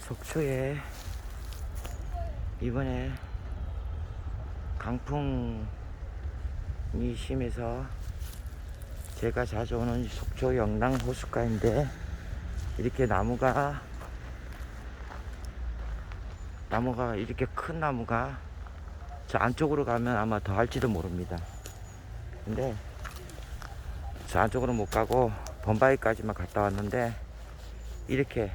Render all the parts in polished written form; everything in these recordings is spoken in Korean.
속초에 이번에 강풍이 심해서 제가 자주 오는 속초 영랑 호숫가인데 이렇게 나무가 이렇게 큰 나무가 저 안쪽으로 가면 아마 더 할지도 모릅니다. 근데 저 안쪽으로 못 가고 범바위까지만 갔다 왔는데 이렇게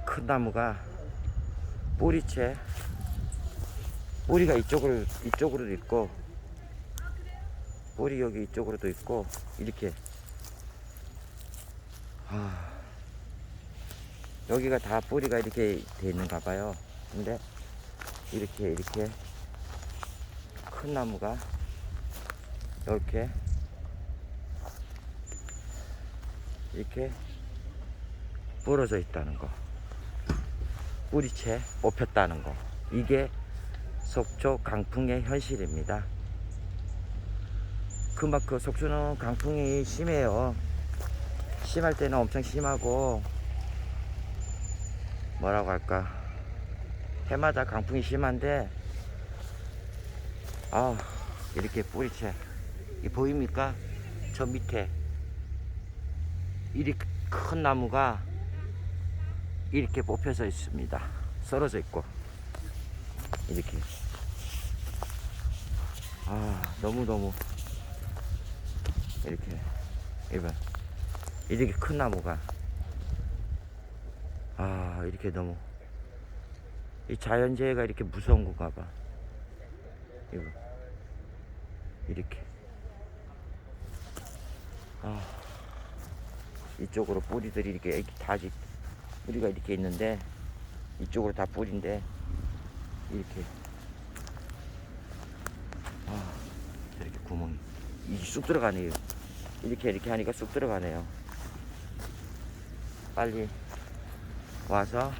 큰 나무가 뿌리채 뿌리가 이쪽으로도 있고 뿌리 여기 이쪽으로도 있고 이렇게 여기가 다 뿌리가 이렇게 돼 있는가 봐요. 근데 이렇게 큰 나무가 이렇게 부러져 있다는 거, 뿌리채 뽑혔다는 거, 이게 속초 강풍의 현실입니다. 그만큼 속초는 강풍이 심해요. 심할 때는 엄청 심하고 뭐라고 할까, 해마다 강풍이 심한데 이렇게 뿌리채 이 보입니까? 저 밑에 이렇게 큰 나무가 이렇게 뽑혀져 있습니다. 썰어져 있고 이렇게 너무너무 이렇게 큰 나무가 이렇게 너무 이 자연재해가 이렇게 무서운 건가 봐. 이렇게 이쪽으로 뿌리들이 이렇게 다 뿌리가 이렇게 있는데 이쪽으로 다 뿌리인데 이렇게 이렇게 구멍이 쑥 들어가네요. 이렇게 하니까 쑥 들어가네요. 빨리 와서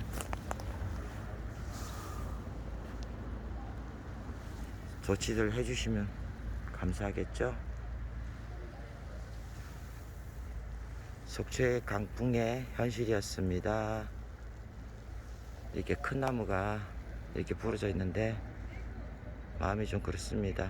조치를 해주시면 감사하겠죠. 속초의 강풍의 현실이었습니다. 이렇게 큰 나무가 이렇게 부러져 있는데 마음이 좀 그렇습니다.